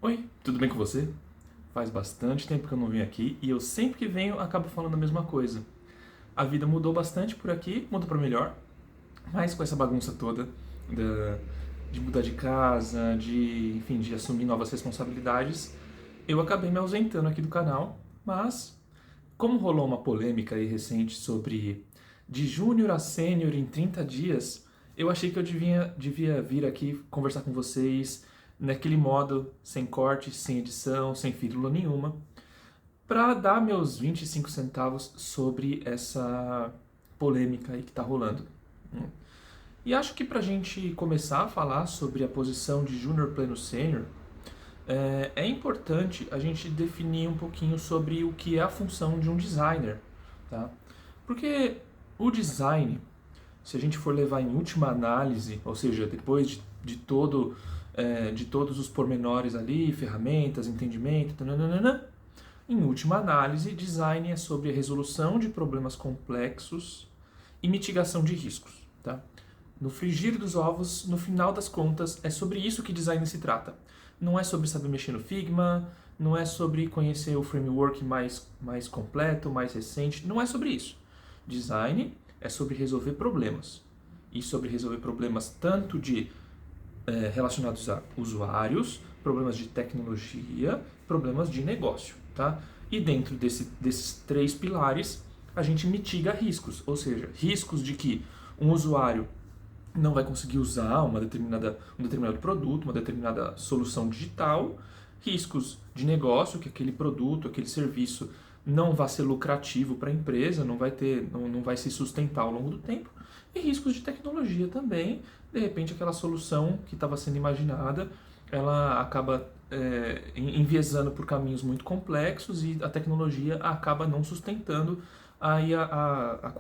Oi, tudo bem com você? Faz bastante tempo que eu não venho aqui e eu sempre que venho acabo falando a mesma coisa. A vida mudou bastante por aqui, mudou para melhor, mas com essa bagunça toda de mudar de casa, enfim, de assumir novas responsabilidades, eu acabei me ausentando aqui do canal, mas como rolou uma polêmica aí recente sobre de júnior a sênior em 30 dias, eu achei que eu devia vir aqui conversar com vocês naquele modo, sem corte, sem edição, sem firula nenhuma, para dar meus 25 centavos sobre essa polêmica aí que está rolando. E acho que para a gente começar a falar sobre a posição de júnior pleno sênior, é importante a gente definir um pouquinho sobre o que é a função de um designer, tá? Porque o design, se a gente for levar em última análise, ou seja, depois de todos os pormenores ali, ferramentas, entendimento, tananana, em última análise, design é sobre a resolução de problemas complexos e mitigação de riscos, tá? No frigir dos ovos, no final das contas, é sobre isso que design se trata. Não é sobre saber mexer no Figma, não é sobre conhecer o framework mais completo, mais recente, não é sobre isso. Design é sobre resolver problemas. E sobre resolver problemas tanto relacionados a usuários, problemas de tecnologia, problemas de negócio, tá? E dentro desses três pilares, a gente mitiga riscos, ou seja, riscos de que um usuário não vai conseguir usar um determinado produto, uma determinada solução digital, riscos de negócio, que aquele produto, aquele serviço não vai ser lucrativo para a empresa, não vai se sustentar ao longo do tempo, e riscos de tecnologia também, de repente aquela solução que estava sendo imaginada, ela acaba enviesando por caminhos muito complexos e a tecnologia acaba não sustentando aí a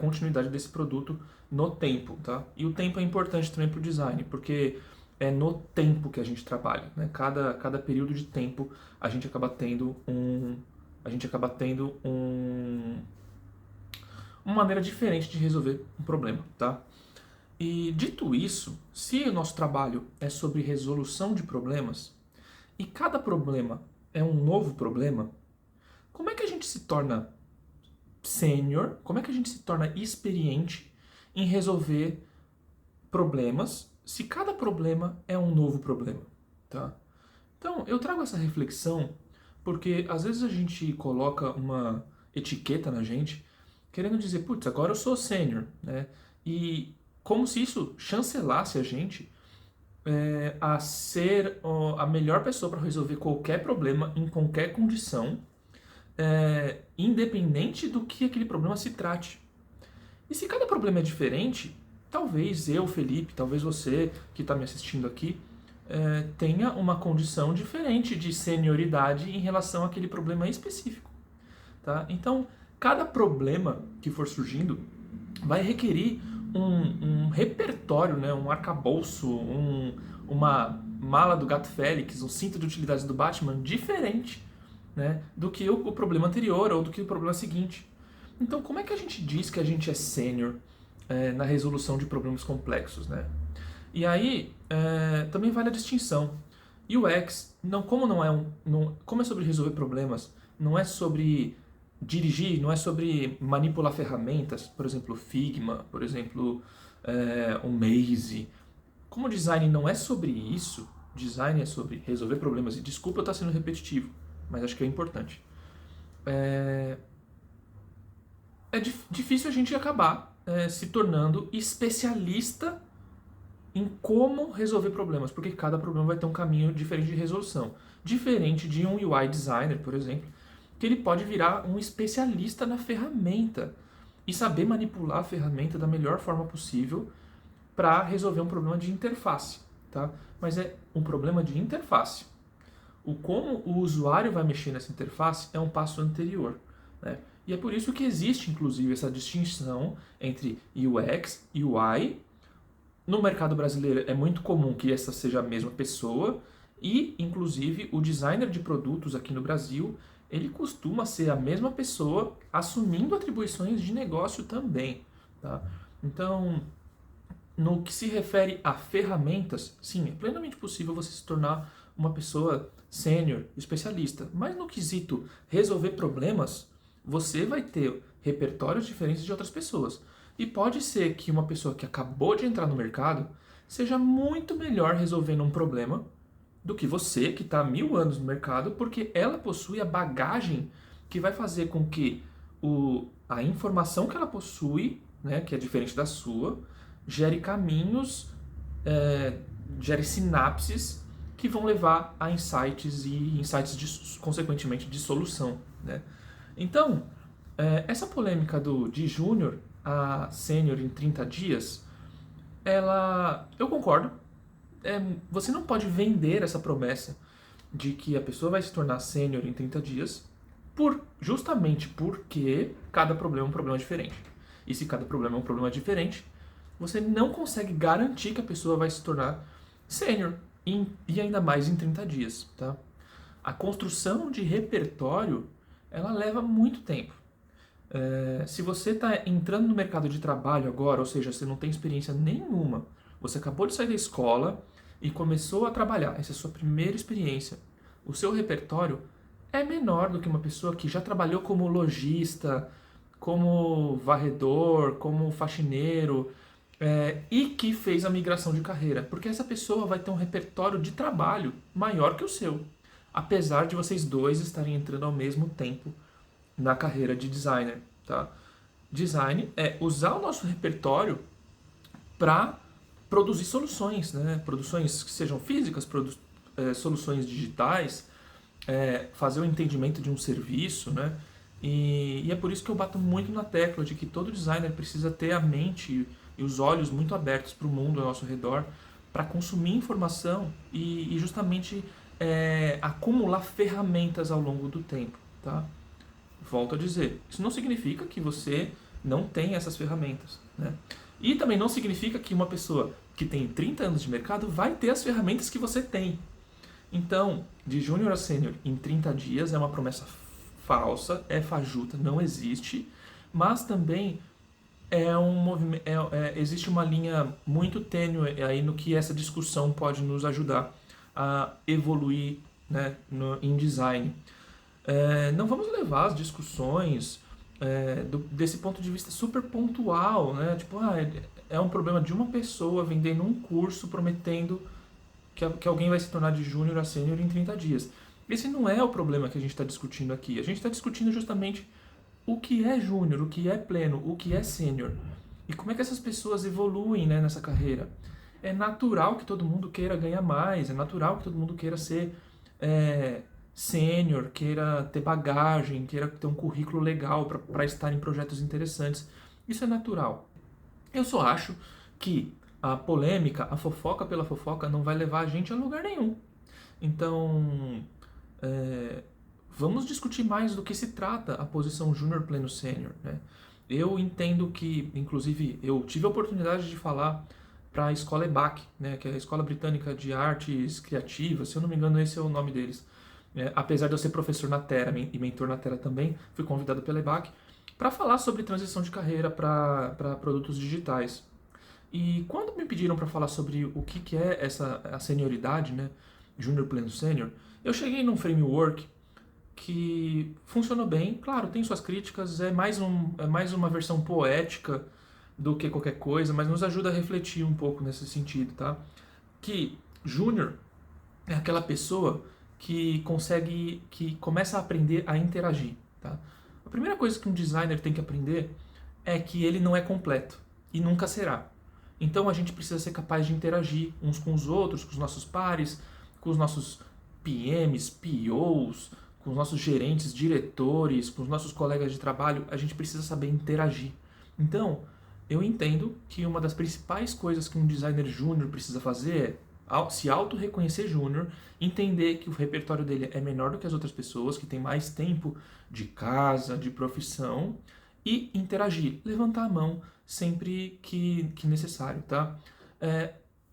continuidade desse produto no tempo, tá? E o tempo é importante também para o design, porque é no tempo que a gente trabalha, né? Cada período de tempo a gente acaba tendo uma maneira diferente de resolver um problema, tá? E dito isso, se o nosso trabalho é sobre resolução de problemas e cada problema é um novo problema, como é que a gente se torna sênior? Como é que a gente se torna experiente em resolver problemas se cada problema é um novo problema, tá? Então, eu trago essa reflexão porque às vezes a gente coloca uma etiqueta na gente querendo dizer, putz, agora eu sou sênior, né? E como se isso chancelasse a gente a ser a melhor pessoa para resolver qualquer problema em qualquer condição, independente do que aquele problema se trate. E se cada problema é diferente, talvez eu, Felipe, talvez você que está me assistindo aqui, tenha uma condição diferente de senioridade em relação àquele problema específico. Tá? Então, cada problema que for surgindo vai requerir um repertório, né? Um arcabouço, uma mala do Gato Félix, um cinto de utilidades do Batman diferente, né? Do que o problema anterior ou do que o problema seguinte. Então, como é que a gente diz que a gente é sênior na resolução de problemas complexos, né? E aí, também vale a distinção. UX, como é sobre resolver problemas, não é sobre dirigir, não é sobre manipular ferramentas, por exemplo, Figma, por exemplo, o Maze. Como design não é sobre isso, design é sobre resolver problemas. E desculpa eu estar sendo repetitivo, mas acho que é importante. É difícil a gente acabar se tornando especialista em como resolver problemas, porque cada problema vai ter um caminho diferente de resolução. Diferente de um UI designer, por exemplo, que ele pode virar um especialista na ferramenta e saber manipular a ferramenta da melhor forma possível para resolver um problema de interface, tá? Mas é um problema de interface. O como o usuário vai mexer nessa interface é um passo anterior, né? E é por isso que existe, inclusive, essa distinção entre UX e UI. No mercado brasileiro é muito comum que essa seja a mesma pessoa e, inclusive, o designer de produtos aqui no Brasil, ele costuma ser a mesma pessoa assumindo atribuições de negócio também, tá? Então, no que se refere a ferramentas, sim, é plenamente possível você se tornar uma pessoa sênior, especialista. Mas no quesito resolver problemas, você vai ter repertórios diferentes de outras pessoas. E pode ser que uma pessoa que acabou de entrar no mercado seja muito melhor resolvendo um problema do que você, que está há 1000 anos no mercado, porque ela possui a bagagem que vai fazer com que a informação que ela possui, né, que é diferente da sua, gere caminhos, gere sinapses que vão levar a insights e insights, consequentemente, de solução. Né? Então, essa polêmica de júnior a sênior em 30 dias, eu concordo. Você não pode vender essa promessa de que a pessoa vai se tornar sênior em 30 dias justamente porque cada problema é um problema diferente. E se cada problema é um problema diferente, você não consegue garantir que a pessoa vai se tornar sênior e ainda mais em 30 dias. Tá? A construção de repertório, ela leva muito tempo. Se você está entrando no mercado de trabalho agora, ou seja, você não tem experiência nenhuma, você acabou de sair da escola e começou a trabalhar, essa é a sua primeira experiência, o seu repertório é menor do que uma pessoa que já trabalhou como lojista, como varredor, como faxineiro, e que fez a migração de carreira, porque essa pessoa vai ter um repertório de trabalho maior que o seu, apesar de vocês dois estarem entrando ao mesmo tempo na carreira de designer. Tá? Design é usar o nosso repertório para produzir soluções, né? Produções que sejam físicas, soluções digitais, fazer o entendimento de um serviço, né? E é por isso que eu bato muito na tecla de que todo designer precisa ter a mente e os olhos muito abertos para o mundo ao nosso redor, para consumir informação e justamente acumular ferramentas ao longo do tempo. Tá? Volto a dizer, isso não significa que você não tem essas ferramentas. Né? E também não significa que uma pessoa que tem 30 anos de mercado vai ter as ferramentas que você tem. Então, de júnior a sênior em 30 dias é uma promessa falsa, é fajuta, não existe, mas também existe uma linha muito tênue aí no que essa discussão pode nos ajudar a evoluir, né, em design. Não vamos levar as discussões desse ponto de vista super pontual, né? Tipo, é um problema de uma pessoa vendendo um curso prometendo que alguém vai se tornar de júnior a sênior em 30 dias. Esse não é o problema que a gente está discutindo aqui. A gente está discutindo justamente o que é júnior, o que é pleno, o que é sênior. E como é que essas pessoas evoluem, né, nessa carreira. É natural que todo mundo queira ganhar mais, é natural que todo mundo queira ser sênior, queira ter bagagem, queira ter um currículo legal para estar em projetos interessantes. Isso é natural. Eu só acho que a polêmica, a fofoca pela fofoca não vai levar a gente a lugar nenhum. Então, vamos discutir mais do que se trata a posição júnior, pleno, sênior. Né? Eu entendo que, inclusive, eu tive a oportunidade de falar para a escola EBAC, né, que é a Escola Britânica de Artes Criativas, se eu não me engano esse é o nome deles. Apesar de eu ser professor na Terra e mentor na Terra também, fui convidado pela EBAC para falar sobre transição de carreira para produtos digitais. E quando me pediram para falar sobre o que é a senioridade, né, júnior, pleno, sênior, eu cheguei num framework que funcionou bem. Claro, tem suas críticas, é mais uma versão poética do que qualquer coisa, mas nos ajuda a refletir um pouco nesse sentido, tá? Que júnior é aquela pessoa que começa a aprender a interagir, tá? A primeira coisa que um designer tem que aprender é que ele não é completo e nunca será. Então a gente precisa ser capaz de interagir uns com os outros, com os nossos pares, com os nossos PMs, POs, com os nossos gerentes, diretores, com os nossos colegas de trabalho. A gente precisa saber interagir. Então, eu entendo que uma das principais coisas que um designer júnior precisa fazer é se auto-reconhecer júnior, entender que o repertório dele é menor do que as outras pessoas, que tem mais tempo de casa, de profissão, e interagir, levantar a mão sempre que necessário, tá?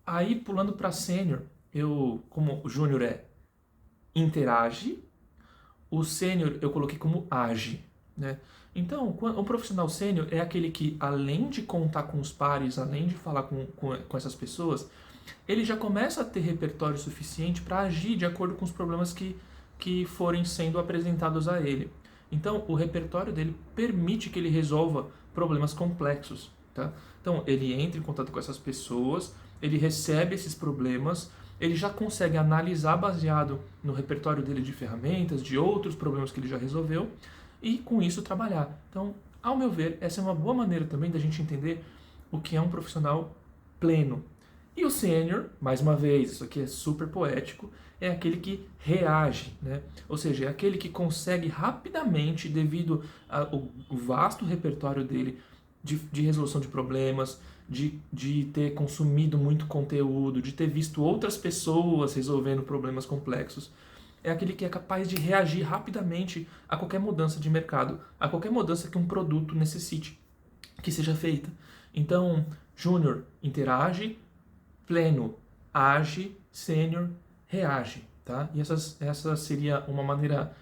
Aí, pulando para sênior, como o júnior interage, o sênior eu coloquei como age, né? Então, um profissional sênior é aquele que, além de contar com os pares, além de falar com essas pessoas, ele já começa a ter repertório suficiente para agir de acordo com os problemas que forem sendo apresentados a ele. Então, o repertório dele permite que ele resolva problemas complexos. Tá? Então, ele entra em contato com essas pessoas, ele recebe esses problemas, ele já consegue analisar baseado no repertório dele de ferramentas, de outros problemas que ele já resolveu, e com isso trabalhar. Então, ao meu ver, essa é uma boa maneira também da gente entender o que é um profissional pleno. E o sênior, mais uma vez, isso aqui é super poético, é aquele que reage, né? Ou seja, é aquele que consegue rapidamente, devido ao vasto repertório dele de resolução de problemas, de ter consumido muito conteúdo, de ter visto outras pessoas resolvendo problemas complexos. É aquele que é capaz de reagir rapidamente a qualquer mudança de mercado, a qualquer mudança que um produto necessite que seja feita. Então, júnior interage, pleno age, sênior reage, tá? E essa seria uma maneira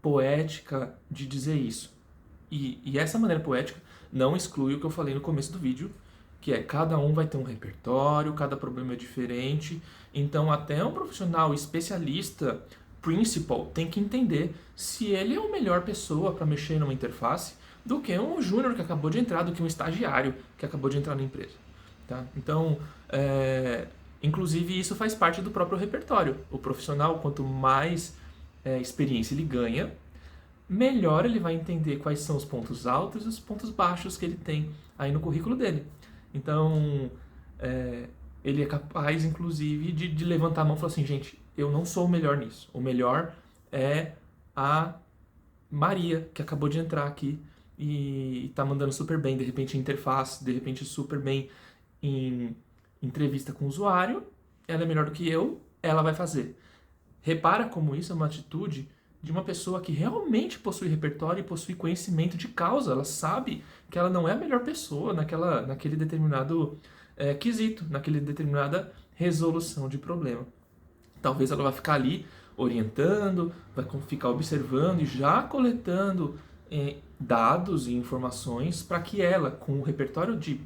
poética de dizer isso. E essa maneira poética não exclui o que eu falei no começo do vídeo, que é cada um vai ter um repertório, cada problema é diferente, então até um profissional especialista, principal, tem que entender se ele é a melhor pessoa para mexer numa interface do que um júnior que acabou de entrar, do que um estagiário que acabou de entrar na empresa. Tá? Então, inclusive isso faz parte do próprio repertório. O profissional, quanto mais experiência ele ganha, melhor ele vai entender quais são os pontos altos e os pontos baixos que ele tem aí no currículo dele. Então, ele é capaz, inclusive, de levantar a mão e falar assim, gente, eu não sou o melhor nisso. O melhor é a Maria, que acabou de entrar aqui e está mandando super bem, de repente, em interface, de repente, super bem em entrevista com o usuário, ela é melhor do que eu, ela vai fazer. Repara como isso é uma atitude de uma pessoa que realmente possui repertório e possui conhecimento de causa. Ela sabe que ela não é a melhor pessoa naquele determinado quesito, naquela determinada resolução de problema. Talvez ela vai ficar ali orientando, vai ficar observando e já coletando dados e informações para que ela, com o repertório de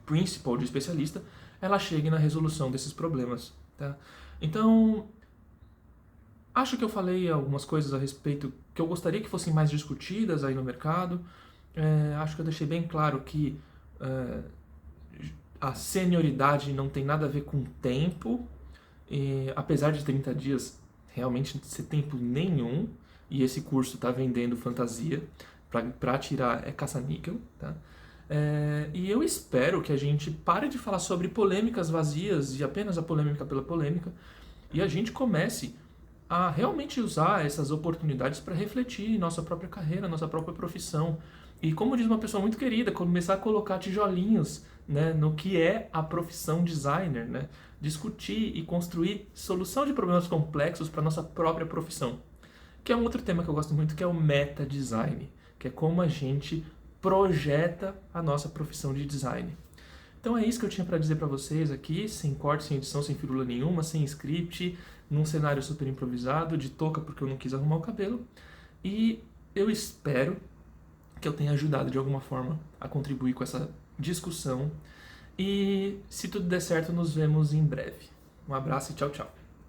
principal, de especialista, ela chegue na resolução desses problemas. Tá? Então, acho que eu falei algumas coisas a respeito que eu gostaria que fossem mais discutidas aí no mercado. Acho que eu deixei bem claro que a senioridade não tem nada a ver com tempo, apesar de 30 dias realmente não ser tempo nenhum, e esse curso está vendendo fantasia para tirar caça-níquel, tá? E eu espero que a gente pare de falar sobre polêmicas vazias e apenas a polêmica pela polêmica, e a gente comece a realmente usar essas oportunidades para refletir em nossa própria carreira, nossa própria profissão. E como diz uma pessoa muito querida, começar a colocar tijolinhos, né, no que é a profissão designer, né? Discutir e construir solução de problemas complexos para nossa própria profissão. Que é um outro tema que eu gosto muito, que é o meta-design, que é como a gente projeta a nossa profissão de design. Então é isso que eu tinha para dizer para vocês aqui, sem corte, sem edição, sem firula nenhuma, sem script, num cenário super improvisado, de touca porque eu não quis arrumar o cabelo. E eu espero que eu tenha ajudado de alguma forma a contribuir com essa discussão. E se tudo der certo, nos vemos em breve. Um abraço e tchau, tchau.